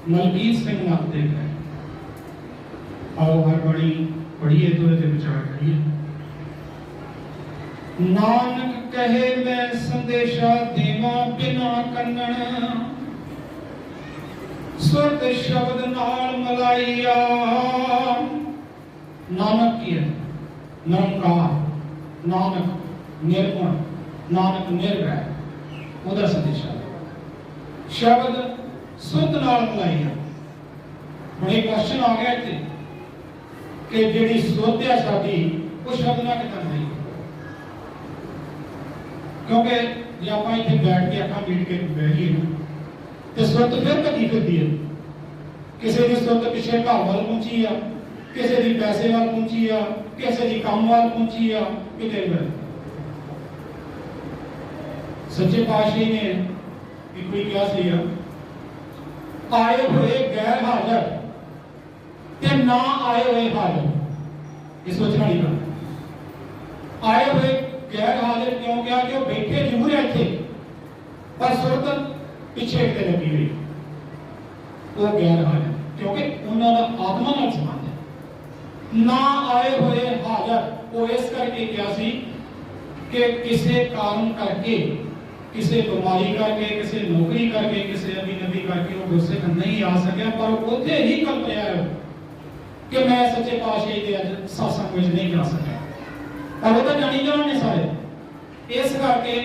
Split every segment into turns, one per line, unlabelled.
मलकीत सिंह नाते है। आओ हर बड़ी पढ़िए तो विचार करिए। नानक कहे मैं संदेशा देवा बिना कन्नण, सुरत शब्द नाल मलाइया। नानक की है निरंकार, नानक निर्गुण, नानक निर्वैर, उदा संदेशा शब्द सुध नाल मिलाई। हुण एक क्वेश्चन आ गया इत्थे कि जिहड़ी सुध है साडी वो शब्द नाल किदां मिलाई, क्योंकि जे आपां इत्थे बैठ के अखां मीट के बैठीए ते सुध फिर कदी फिरदी है। किसी की सुध पिछे घर वाल पहुंची आ, किसी की पैसे वाल पहुंची आ, किसी की काम वाल पहुंची आ, किते सच्चे पातशाही ने एक कोई क्या सी आए हुए गैर हाजिर ते ना आए हुए हाजिर, ये सोचना नहीं पड़ता। आए हुए गैर हाजिर क्यों क्या कि वो बैठे जरूर है थे पर सुरत पीछे एक लगी हुई, वो गैर हाजिर क्योंकि उन्होंने आत्मा नाल संबंध है। ना आए हुए हाजिर वो इस करके क्या सी कि किसी कारण करके, किसी बीमारी करके, किसी नौकरी करके, किसी अभिनवी करके वो गुस्से नहीं आ सके, पर उसे ही कल पाया कि मैं सच्चे पातशाही के अज सत्संग में नहीं जा सका। पर वो तो जानी जाने सारे इस करके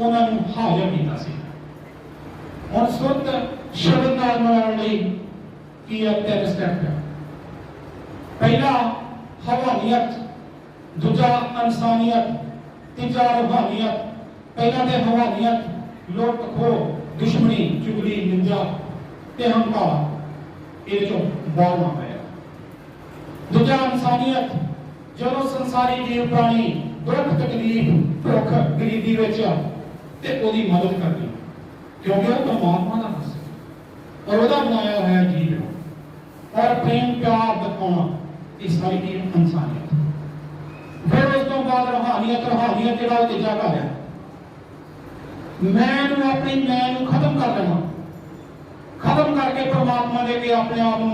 उन्होंने हाजिर किया सी। और सुरत शब्द नाल मिलाउण लई की तीन स्टेप है। पहला हवानियत, दूजा इंसानियत, तीजा रूहानियत। पहला तो हवानियत, लुट खो, दुश्मनी, चुगली, निंदा ते हंकार, ये जो बारहवां है। दूजा इंसानियत, जो संसारी जीव प्राणी दुख तकलीफ भुख गरीबी विच ते ओदी मदद करनी, क्योंकि वो परमात्मा का बस और ओदा बनाया होया जीव और प्रेम प्यार दिखाना, ये सारी चीज इंसानियत। फिर उस तो बाद रूहानियत, रूहानियत जिहड़ा तीजा घर है, मैं अपनी मैं खत्म कर देना, खत्म करके परमात्मा दे के अपने आप को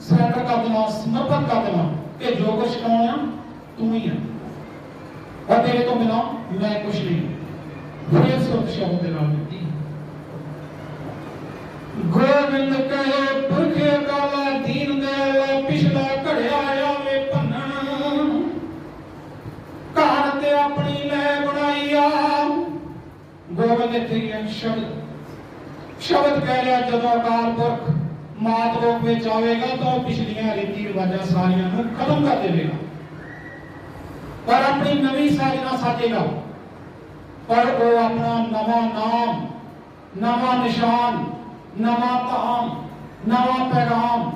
सरेंडर कर देना, समर्पित कर देना कि जो कुछ करना तू ही है और तेरे तो बिना मैं कुछ नहीं। फिर सुरत शब्द के नाम मिलती गोविंद कहे पुरखे काला दीन दयाला, पिछला घड़िया आवे भन्नण, कहान ते अपनी लै बनाईया। गोविंद इत्थे शब्द शब्द कह लिया, जदों अकाल पुरख मात रूप में आवेगा तो पिछलियां रीति रिवाजा सारियां नूं खत्म कर देगा पर अपनी नवी साजना साजेगा, पर वो अपना नवा नाम, नवा निशान, नवा धाम, नवा पैगाम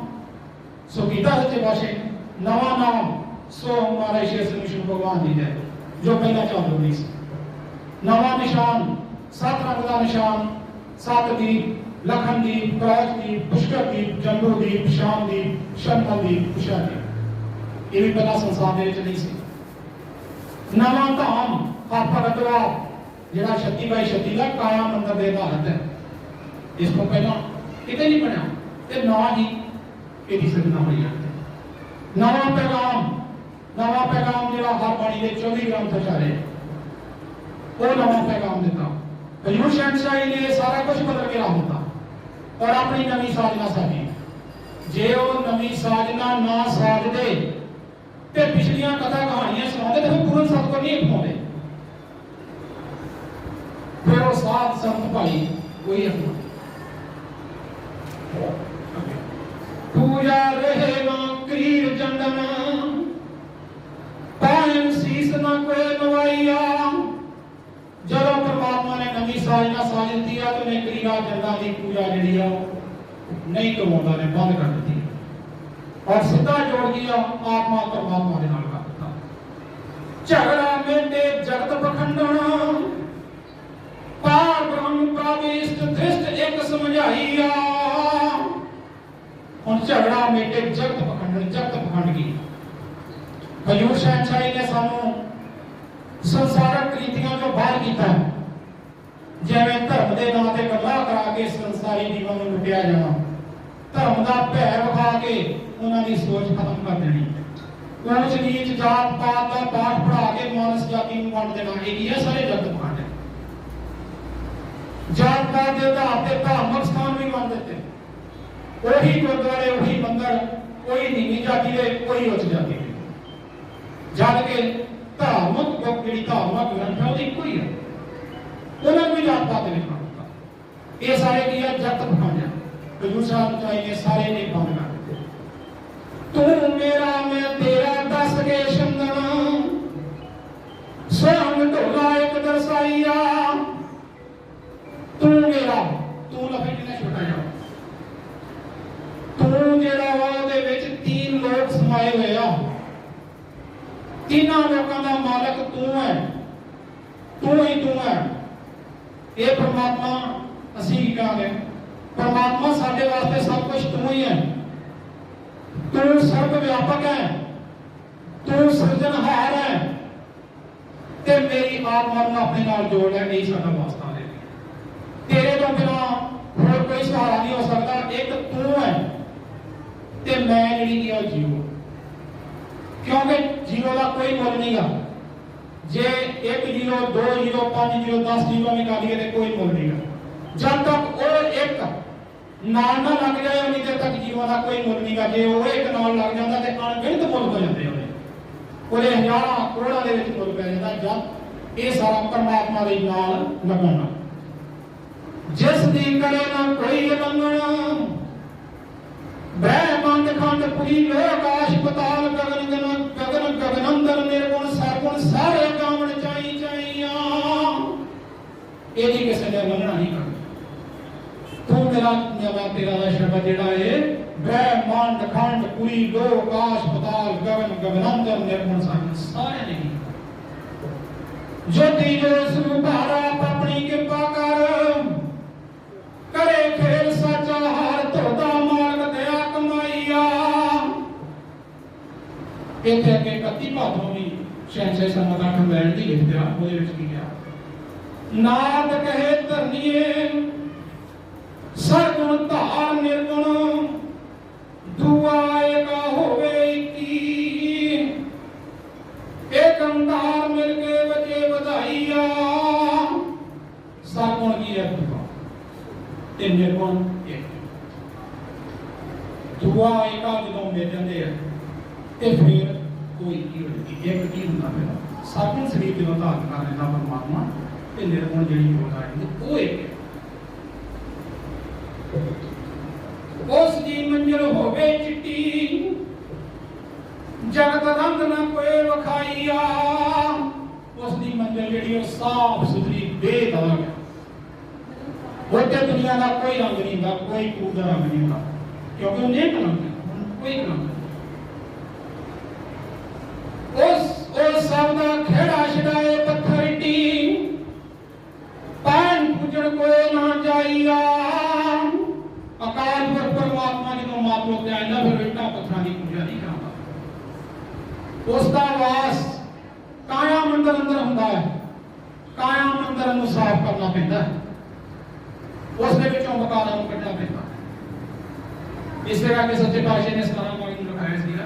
सो गीता सच्चे पातशाही नवा नाम सो हमारे श्री विष्णु भगवान जी है जो पहला चालू नहीं सी। नवा निशान, सात रंग का निशान, सात दीप, लखन दीप, प्राज दीप, पुष्कर दीप, जम्बू दीप, श्याम दीप, शंकर दीप, कुशा दीप, ये भी पहला संसार में नहीं सी। नवा धाम हर भगतवा जिहड़ा 36/36 का काया मंदिर दे आधारित है, इसको पहला किते नहीं बना ते ना ही इहदी सदना होई जाती। नवा पैगाम जो हर बाणी के 24 ग्रंथ चारे वो नवा पैगाम दिता। हजूर शहनशाही ने सारा कुछ बदल के रख दिता और अपनी नवी साजना साजी। जे वो नवी साजना ना साजते ते पिछलियां कथा कहानियां सुनाते तो पूर्ण सत्य नहीं अपनाते। फिर वो साध संत भाई वही अपना पूजा रहे ना क्रीर चंदन पायन शीस ना कोई नवाइया। जब परमात्मा ने नवी साजना साज दी है तो ने क्रीरा चंदा की पूजा जी नहीं करवाता ने बंद कर दी और सीधा जोड़ दिया आत्मा परमात्मा के नाल कर दिता। झगड़ा मेटे जगत पखंडन पार ब्रह्म प्रविष्ट धृष्ट एक समझाइया। और झगड़ा मेटे जगत पखंडन जगत पखंड की। हजूर शहनशाही ने सानू संसारक रीतियों को बाहर किया। जिवें धर्म के नाम से गल्लां करा के संसारी जीवन में लुटिया जाना, धर्म का भै विखा के उन्होंने सोच खत्म कर देनी, ऊंच नीच जात पात का पाठ पढ़ा के मानस जाति को वंड देना, ये सारे जगत पखंड है। जात पात के आधार पर धार्मिक स्थान भी वंड देते, वही गुरुद्वारे वही मंदिर, कोई नीवी जाति है कोई उच्च जाति है, जबकि धार्मिक बुक जी धार्मिक ग्रंथ है एक ही है, उन्होंने भी जात पात नहीं मानता। ये सारे की है जगत पखंड है। हजूर साहब चाहिए सारे ने बंद कर दिते। तू मेरा मैं तेरा दस के शंदन स्वयं ढोला एक दर्शाइया। तू मेरा तू लफे कितना छोटा जा तू जेड़ा वा दे विच तीन लोग समाए हुए आ। तीनों लोगों का मालक तू है, तू ही तू है। ये परमात्मा असी की कहांगे परमात्मा साडे वास्ते सब कुछ तू ही है। तू सर्व व्यापक है, तू सृजनहार है ते मेरी आत्मा को अपने नाल जोड़ है। यही साडा वास्ता है। तेरे तो बिना होर कोई सहारा नहीं हो सकता। एक तू है ते मैं जी जीवो, क्योंकि जीरो का कोई मुल नहीं गा। जे 1 जीरो 2 जीरो 5 जीरो 10 जीरो निकालिए तो कोई मुल नहीं गा। जब तक वो एक नाल ना लग जाए उन्हीं देर तक जीवन का कोई मुल नहीं गा। जे वो एक नाल लग जाता तो अनगिनत मुल हो जाते हैं, पूरे हजारों करोड़ों के विच मुल पै जाता। जब ये सारा परमात्मा के नाल लगना, जिस दी करे ना कोई उल्लंघन ब्रह्मांड खंड पुरी लोक आकाश पताल गगन गगन गगन गगनंदर निर्गुण सरगुण सारे गावण चाई चाइया। ये जी किसी ने उल्लंघना नहीं करना। तू मेरा मैं तेरा दा शब्द जेड़ा है ब्रह्मांड खंड पुरी लोक आकाश पताल गगन गगनंदर निर्गुण सरगुण सारे नहीं। ज्योति जो स्वरूप हारा अपनी कृपा कर करे खेल सचा हार धोता मार्ग दया कमाइया। इतने अगे 31 भादों भी शहनशाह समादा खंबैन दी लिख दिया। वो विच की गया नाद कहे धरनीए सरगुण धार निर्गुण दुआ एक होवे की। एक अंधार मिलके बचे बधाइया। सरगुण की है ते निर्गुण एक। दुआ एक जो मिल जाते हैं तो फिर कोई की होती एक की होता है। सरगुण शरीर जो धारण कर लेता परमात्मा ते निर्गुण जी होता है वो एक है। उस दी मंजिल होवे चिट्टी जगत रंग न कोई वखाइया। उस दी मंजिल जी साफ सुथरी बेदाग है। वोटे दुनिया का कोई रंग नहीं होता, कोई कूद का रंग नहीं होता, क्योंकि उन्हें कलंक है, कोई कलंक उस सब का खेड़ा छड़ाए पत्थर टी पैन पूजन कोई ना जाइया। अकाल पुरख परमात्मा जो मातलो के आएगा फिर इट्टा पत्थर की पूजा नहीं करता। उसका वास काया मंदिर अंदर होता है। काया मंदिर में साफ करना पैदा है, उसने विचों बकारा कटना पैदा। इस तरह के सच्चे पातशाह ने 17 पॉइंट लिखाया सीगा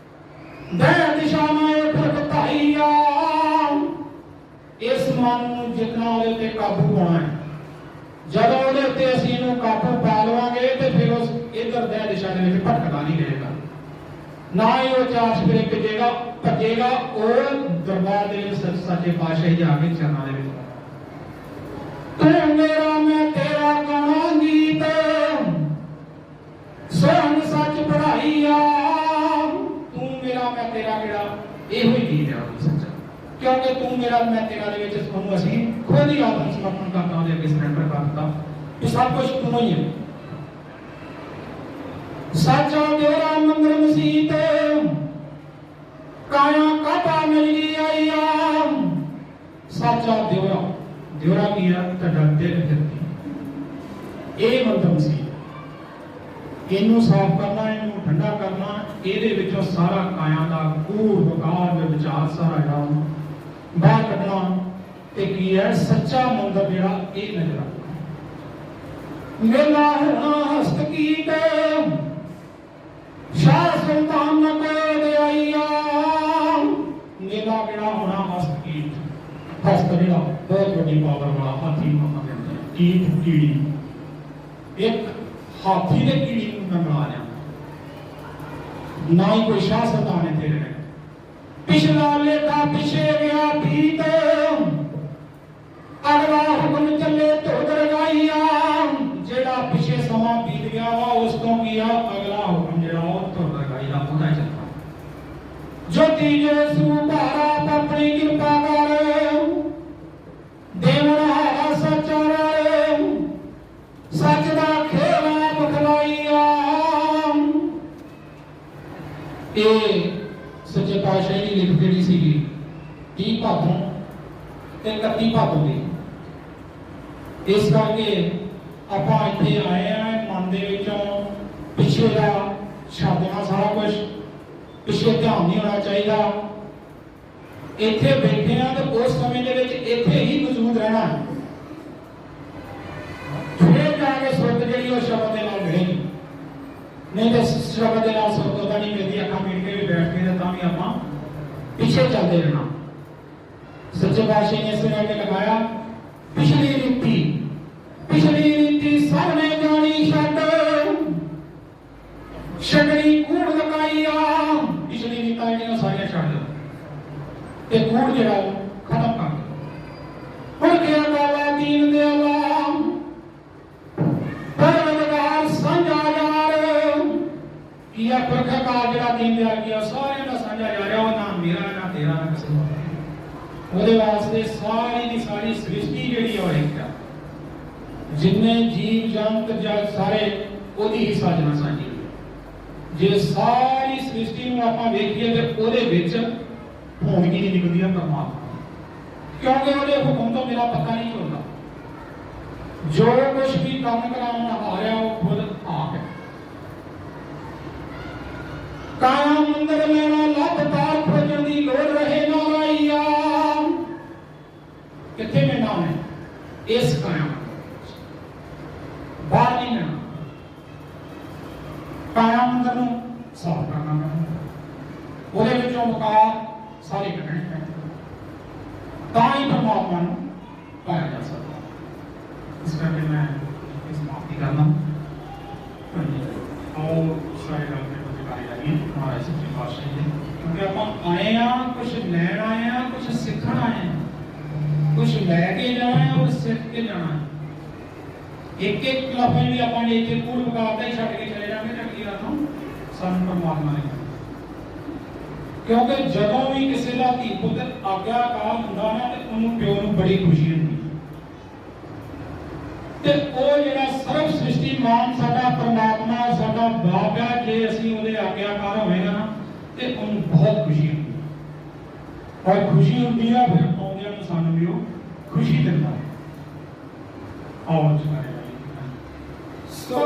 दे दिशा में फरकताइया इस मन ਨੂੰ ਜਿੰਨਾ ਉਹਦੇ ਤੇ ਕਾਬੂ ਪਾਉਣਾ ਹੈ ਜਦੋਂ ਉਹਦੇ ਉੱਤੇ ਅਸੀਂ ਇਹਨੂੰ ਕਾਬੂ ਪਾ ਲਵਾਂਗੇ ਤੇ ਫਿਰ ਉਸ ਇਧਰ ਦੇ ਦਿਸ਼ਾ ਦੇ ਵਿੱਚ ਭਟਕਦਾ ਨਹੀਂ ਰਹੇਗਾ ਨਾ ਹੀ ਉਹ ਚਾਰ ਸਵੇਰੇ ਭੱਜੇਗਾ ਉਹ ਦਰਬਾਰ ਦੇ ਵਿੱਚ ਸੱਚੇ ਪਾਤਸ਼ਾਹ ਜਾ ਕੇ ਚਰਨਾਂ ਦੇ ਵਿੱਚ ਤੂੰ ਮੇਰਾ ਮੈਂ ਤੇਰਾ ਗਾਣਾ ਗੀਤ ਸੁਣ ਸੱਚ ਪੜਾਈਆ ਤੂੰ ਮੇਰਾ ਮੈਂ ਤੇਰਾ ਕਿਹੜਾ ਇਹੋ ਹੀ ਗੀਤ ਹੈ ਸੱਚਾ क्योंकि तू मेरा मैं तेरा दे विच तुहानू असीं खुद ही आत्म समर्पण करता ਉਹਦੇ ਅੱਗੇ ਸਰੈਂਡਰ ਕਰਤਾ ਇਹ ਸਭ ਕੁਝ ਤੂੰ ਹੀ ਹੈ ਸਾਚਾ ਤੇਰਾ ਮੰਦਰ ਮਸੀਤ ਕਾਇਆ ਕਾਟਾ ਮਿਲਦੀ ਆਈਆ ਸਾਚਾ ਦਿਵਰਾ ਕੀ ਹੈ ਤੁਹਾਡਾ ਦਿਲ ਫਿਰਦੀ ਇਹ ਮੰਦਰ ਮਸੀਤ ਇਹਨੂੰ ਸਾਫ਼ ਕਰਨਾ ਇਹਨੂੰ ਠੰਡਾ ਕਰਨਾ ਇਹਦੇ ਵਿੱਚੋਂ ਸਾਰਾ ਕਾਇਆ ਦਾ ਕੂੜ ਵਕਾਰ ਵਿਚਾਰ ਸਾਰਾ ਜਿਹੜਾ ਬਾਹਰ ਕੱਢਣਾ ਤੇ ਕੀ ਹੈ ਸੱਚਾ ਮੰਦਰ ਜਿਹੜਾ ਇਹ ਨਜ਼ਰ ਆਉਂਦਾ ਮੇਲਾ ਹੋਣਾ ਹਸਤ ਕੀਟ ਸ਼ਾਹ ਸੁਲਤਾਨ ਨਕੋਦ ਆਈਆ ਮੇਲਾ ਕਿਹੜਾ ਹੋਣਾ ਹਸਤ ਕੀਟ ਹਸਤ ਜਿਹੜਾ ਬਹੁਤ ਵੱਡੀ ਪਾਵਰ ਵਾਲਾ ਹਾਥੀ ਨੂੰ ਕਹਿੰਦੇ ਕੀਟ ਕੀੜੀ ਇੱਕ ਹਾਥੀ ਦੇ ਕੀੜੀ ਨੂੰ ਮੈਂ ਬਣਾ ਲਿਆ ਨਾ ਹੀ ਕੋਈ ਸ਼ਾਹ ਸੁਲਤਾਨ ਇੱਥੇ ਰਹੇ पिछला लेखा पिछे गया बीत अगला हुक्म चले तो दरगाइया जेड़ा पिछे समा बीत गया वा उस तो किया अगला हुक्म जेड़ा वो तो दरगाइया होना चलता जो तीजे सुभारा अपनी कृपा कर देवरा हारा सच्चा रे सच दा खेला बखलाइया ए सच्चे पातशाह की लिख ਜਿਹੜੀ ਸੀਗੀ 30 ਭਾਦੋਂ ਤੇ 31 ਭਾਦੋਂ ਦੀ ਇਸ ਕਰਕੇ ਆਪਾਂ ਇੱਥੇ ਆਏ ਆ ਮਨ ਦੇ ਵਿੱਚੋਂ ਪਿੱਛੇ ਦਾ ਛੱਡ ਦੇਣਾ ਸਾਰਾ ਕੁਝ ਪਿੱਛੇ ਧਿਆਨ ਨਹੀਂ ਹੋਣਾ ਚਾਹੀਦਾ ਇੱਥੇ ਬੈਠੇ ਆ ਤੇ ਉਸ ਸਮੇਂ ਦੇ ਵਿੱਚ ਇੱਥੇ ਹੀ ਮੌਜੂਦ ਰਹਿਣਾ ਫਿਰ ਜਾ ਕੇ ਸੁਰਤ ਜਿਹੜੀ ਉਹ ਸ਼ਬਦ ਦੇ ਨਾਲ ਮਿਲੇਗੀ नहीं तो शब्द के नाल सुरता नहीं मिलती अखा मीट के भी बैठ के तो भी आप पीछे चलते रहना सच्चे पातशाह ने इसमें आके लगाया पिछली रीति सबने जानी छड़ छगड़ी कूड़ लगाइया पिछली रीतां जेहड़ियां सारियां छड़ दो ते कूड़ जेहड़ा खत्म कर दो हुण क्या गाला दीन दे अल्लाह परवरदिगार संजा या पुरखकार ਜਿਹੜਾ ਦੀਨ ਦਿਆ ਗਿਆ ਸਾਰਿਆਂ ਦਾ ਸਾਂਝਾ ਜਾ ਰਿਹਾ ਉਹ ਨਾ ਮੇਰਾ ਨਾ ਤੇਰਾ ਨਾ ਕਿਸੇ ਦਾ ਉਹਦੇ ਵਾਸਤੇ ਸਾਰੀ ਦੀ ਸਾਰੀ ਸ੍ਰਿਸ਼ਟੀ ਜਿਹੜੀ ਹੋ ਰਹੀ ਹੈ ਜਿੰਨੇ ਜੀਵ ਜੰਤ ਜਗ ਸਾਰੇ ਉਹਦੀ ਹੀ ਸਾਜਣਾ ਸਾਂਝੀ ਜੇ ਸਾਰੀ ਸ੍ਰਿਸ਼ਟੀ ਨੂੰ ਆਪਾਂ ਵੇਖੀਏ ਤੇ ਉਹਦੇ ਵਿੱਚ ਹੋਣਗੀ ਨਹੀਂ ਨਿਕਲਦੀ ਆ ਪਰਮਾਤਮਾ ਕਿਉਂਕਿ ਉਹਦੇ ਹੁਕਮ ਤੋਂ ਮੇਰਾ ਪੱਕਾ ਨਹੀਂ ਚੱਲਦਾ ਜੋ ਕੁਝ ਵੀ ਕੰਮ ਕਰਾਉਣ ਆ ਰਿਹਾ ਉਹ ਖੁਦ ਆਪ ਹੈ काया मंदिर लेना लभ तार खोजन की लोड़ रहे नाराइया किथे में नाम है इस काया बाहर नहीं लेना काया मंदिर ਨੂੰ ਸਾਫ਼ ਕਰਨਾ ਪੈਂਦਾ ਉਹਦੇ ਵਿੱਚੋਂ ਵਕਾਰ ਸਾਰੇ ਕੱਢਣੇ ਪੈਂਦੇ ਤਾਂ ਹੀ ਪਰਮਾਤਮਾ ਨੂੰ ਪਾਇਆ ਜਾ ਸਕਦਾ ਇਸ ਕਰਕੇ ਮੈਂ ਇਸ ਸਮਾਪਤੀ ਕਰਨਾ और सारे रल महाराज सच्चे पातशाह जी क्योंकि आप आए कुछ लैन आए कुछ सीखण आए कुछ लैके जाना है और सीख के जाना है एक लफ्ज भी अपने एक कूड़ वकार ही छड़ के चले जाएंगे चंगी गल सानू परमात्मा ने क्योंकि जदों भी किसी का धी पुत्र आग्याकार हुंदा ना ते उन्होंने प्यो नूं बड़ी खुशी हुंदी ते ਉਹ ਜਿਹੜਾ ਸਰਬ ਸ੍ਰਿਸ਼ਟੀ ਮਾਨ ਸਾਡਾ ਪਰਮਾਤਮਾ ਸਾਡਾ ਬਾਪ ਹੈ ਜੇ ਅਸੀਂ ਉਹਦੇ ਆਗਿਆਕਾਰ ਹੋਵੇਗਾ ਨਾ ਤੇ ਉਹਨੂੰ ਬਹੁਤ ਖੁਸ਼ੀ ਹੁੰਦੀ ਹੈ ਔਰ ਖੁਸ਼ੀ ਹੁੰਦੀ ਹੈ ਫਿਰ ਆਉਂਦਿਆਂ ਨੂੰ ਸਾਨੂੰ ਵੀ ਉਹ ਖੁਸ਼ੀ ਦਿੰਦਾ ਹੈ ਆਓ ਜੀ ਸੋ